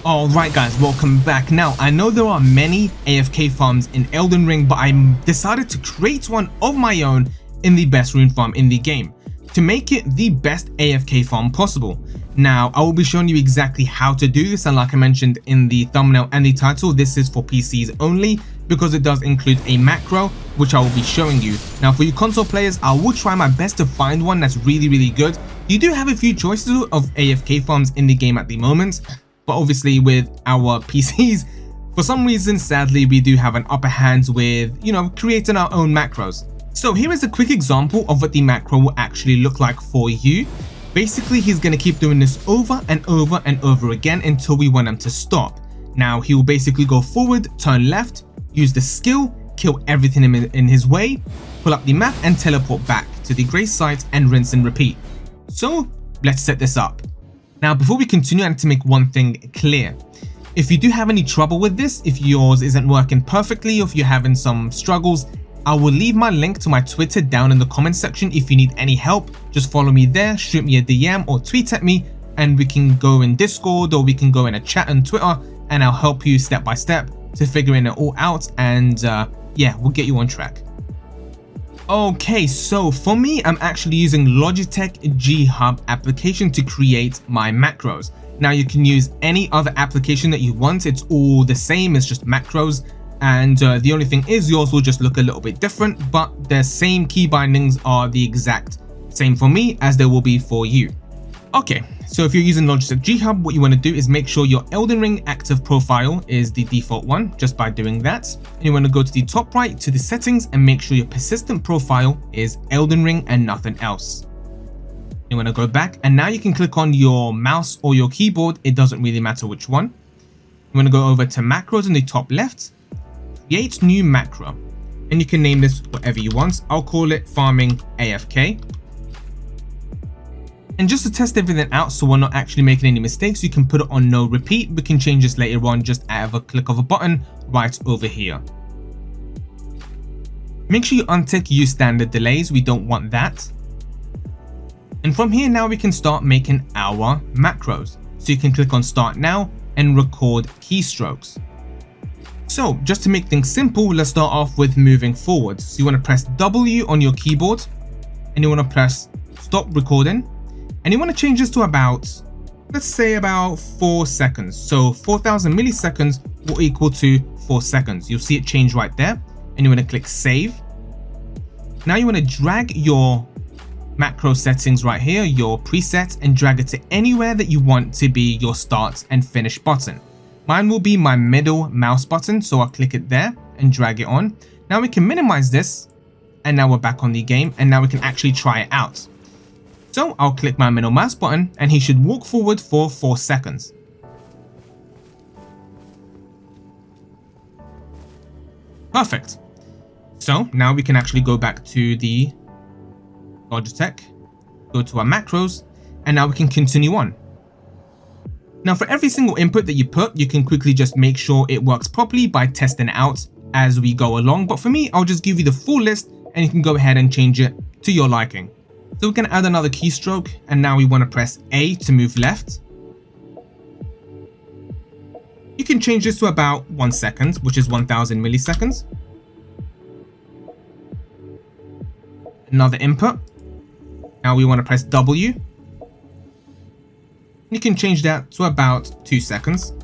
Alright guys, welcome back. Now, I know there are many AFK farms in Elden Ring, but I decided to create one of my own in the best rune farm in the game, to make it the best AFK farm possible. Now, I will be showing you exactly how to do this, and like I mentioned in the thumbnail and the title, this is for PCs only, because it does include a macro, which I will be showing you. Now, for you console players, I will try my best to find one that's really good. You do have a few choices of AFK farms in the game at the moment, but obviously with our PCs, for some reason, sadly, we do have an upper hand with, creating our own macros. So here is a quick example of what the macro will actually look like for you. Basically, he's going to keep doing this over and over and over again until we want him to stop. Now, he will basically go forward, turn left, use the skill, kill everything in his way, pull up the map and teleport back to the grey site and rinse and repeat. So let's set this up. Now, before we continue, I need to make one thing clear. If you do have any trouble with this, if yours isn't working perfectly, or if you're having some struggles, I will leave my link to my Twitter down in the comment section. If you need any help, just follow me there, shoot me a DM or tweet at me, and we can go in Discord or we can go in a chat on Twitter, and I'll help you step by step to figuring it all out, and yeah, we'll get you on track. Okay, so for me, I'm actually using Logitech G Hub application to create my macros. Now, you can use any other application that you want. It's all the same, it's just macros. And the only thing is yours will just look a little bit different, but the same key bindings are the exact same for me as they will be for you. Okay, so if you're using Logitech G Hub, what you want to do is make sure your Elden Ring active profile is the default one, just by doing that. And you want to go to the top right to the settings and make sure your persistent profile is Elden Ring and nothing else. You want to go back, and now you can click on your mouse or your keyboard, it doesn't really matter which one. You want to go over to macros in the top left, create new macro, and you can name this whatever you want. I'll call it farming AFK. And just to test everything out so we're not actually making any mistakes, you can put it on no repeat. We can change this later on just out of a click of a button right over here. Make sure you untick use standard delays, we don't want that. And from here now we can start making our macros. So you can click on start now and record keystrokes. So just to make things simple, let's start off with moving forward. So you want to press W on your keyboard and you want to press stop recording. And you want to change this to about, let's say about 4 seconds. So 4,000 milliseconds will equal to 4 seconds. You'll see it change right there. And you want to click save. Now you want to drag your macro settings right here, your presets, and drag it to anywhere that you want to be your start and finish button. Mine will be my middle mouse button. So I'll click it there and drag it on. Now we can minimize this. And now we're back on the game. And now we can actually try it out. So I'll click my middle mouse button and he should walk forward for 4 seconds. Perfect. So now we can actually go back to the Logitech, go to our macros, and now we can continue on. Now for every single input that you put, you can quickly just make sure it works properly by testing it out as we go along. But for me, I'll just give you the full list and you can go ahead and change it to your liking. So we can add another keystroke, and now we want to press A to move left. You can change this to about 1 second, which is 1000 milliseconds. Another input. Now we want to press W. You can change that to about 2 seconds.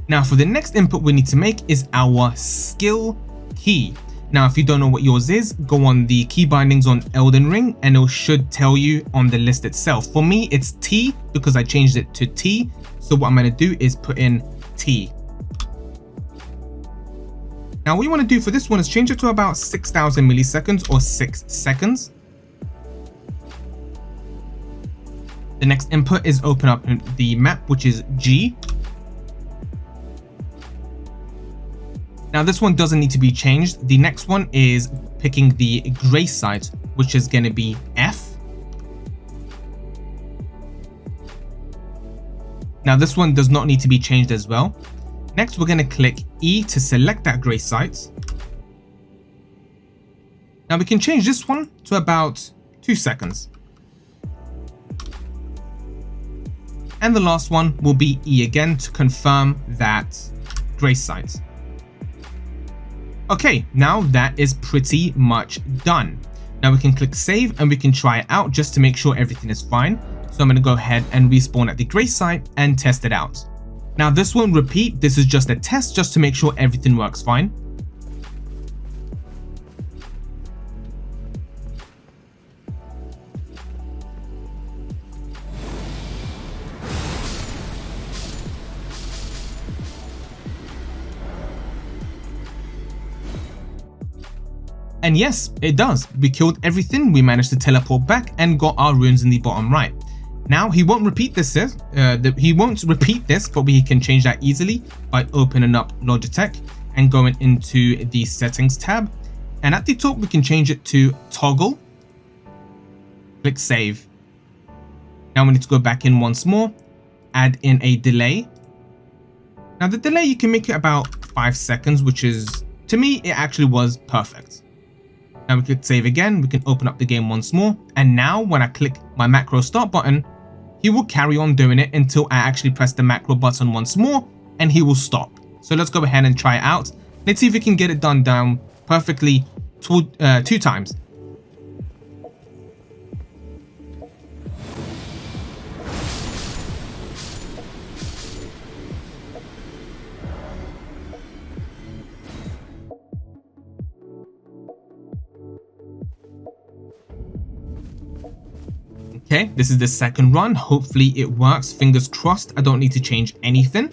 Now for the next input we need to make is our skill key. Now, if you don't know what yours is, go on the key bindings on Elden Ring and it should tell you on the list itself. For me, it's T because I changed it to T. So what I'm going to do is put in T. Now, what you want to do for this one is change it to about 6,000 milliseconds or 6 seconds. The next input is open up the map, which is G. Now this one doesn't need to be changed. The next one is picking the gray site, which is going to be F. Now this one does not need to be changed as well. Next, we're going to click E to select that gray site. Now we can change this one to about 2 seconds. And the last one will be E again to confirm that grace site. Okay, now that is pretty much done. Now we can click save and we can try it out just to make sure everything is fine. So I'm going to go ahead and respawn at the grace site and test it out. Now this won't repeat, this is just a test just to make sure everything works fine. And yes, it does. We killed everything, we managed to teleport back and got our runes in the bottom right. Now he won't repeat this, but we can change that easily by opening up Logitech and going into the settings tab. And at the top we can change it to toggle. Click save. Now we need to go back in once more, add in a delay. Now the delay, you can make it about 5 seconds, which is, to me, it actually was perfect. Now we click save again, we can open up the game once more, and now when I click my macro start button, he will carry on doing it until I actually press the macro button once more, and he will stop. So let's go ahead and try it out. Let's see if we can get it done down perfectly 2 times. Okay, this is the second run. Hopefully it works. Fingers crossed. I don't need to change anything.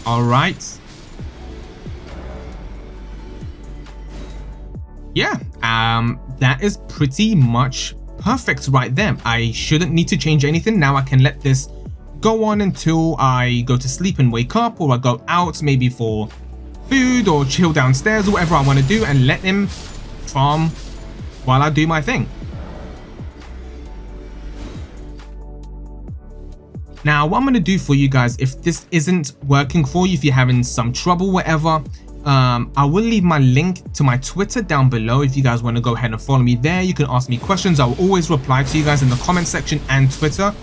All right. Yeah, that is pretty much perfect right there. I shouldn't need to change anything. Now I can let this go on until I go to sleep and wake up, or I go out maybe for food or chill downstairs or whatever I want to do, and let him farm while I do my thing. Now what I'm going to do for you guys, if this isn't working for you, if you're having some trouble, whatever, I will leave my link to my Twitter down below. If you guys want to go ahead and follow me there, you can ask me questions. I will always reply to you guys in the comment section and Twitter.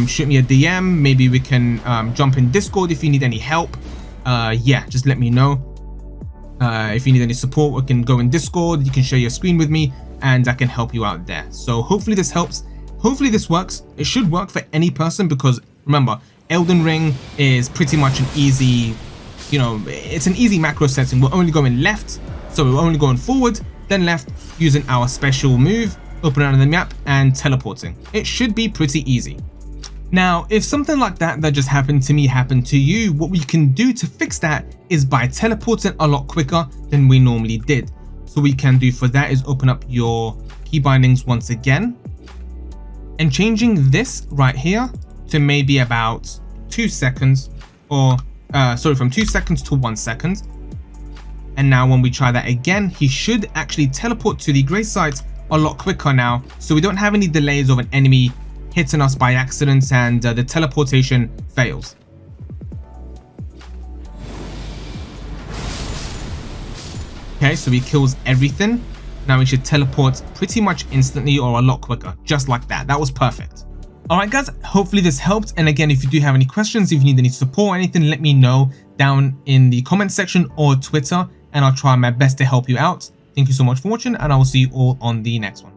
Shoot me a DM. Maybe we can jump in Discord if you need any help. Yeah, just let me know. If you need any support, we can go in Discord, you can share your screen with me and I can help you out there. So hopefully this helps. Hopefully this works. It should work for any person, because remember, Elden Ring is pretty much an easy, it's an easy macro setting. We're only going left, so we're only going forward, then left, using our special move, opening another map and teleporting. It should be pretty easy. Now, if something like that just happened to me happened to you, what we can do to fix that is by teleporting a lot quicker than we normally did. So what we can do for that is open up your key bindings once again and changing this right here to maybe about 2 seconds, or from 2 seconds to 1 second. And now when we try that again, he should actually teleport to the grace site a lot quicker now, so we don't have any delays of an enemy hitting us by accident and the teleportation fails. Okay, so he kills everything. Now we should teleport pretty much instantly or a lot quicker, just like that. That was perfect. Alright guys, hopefully this helped. And again, if you do have any questions, if you need any support or anything, let me know down in the comment section or Twitter, and I'll try my best to help you out. Thank you so much for watching, and I will see you all on the next one.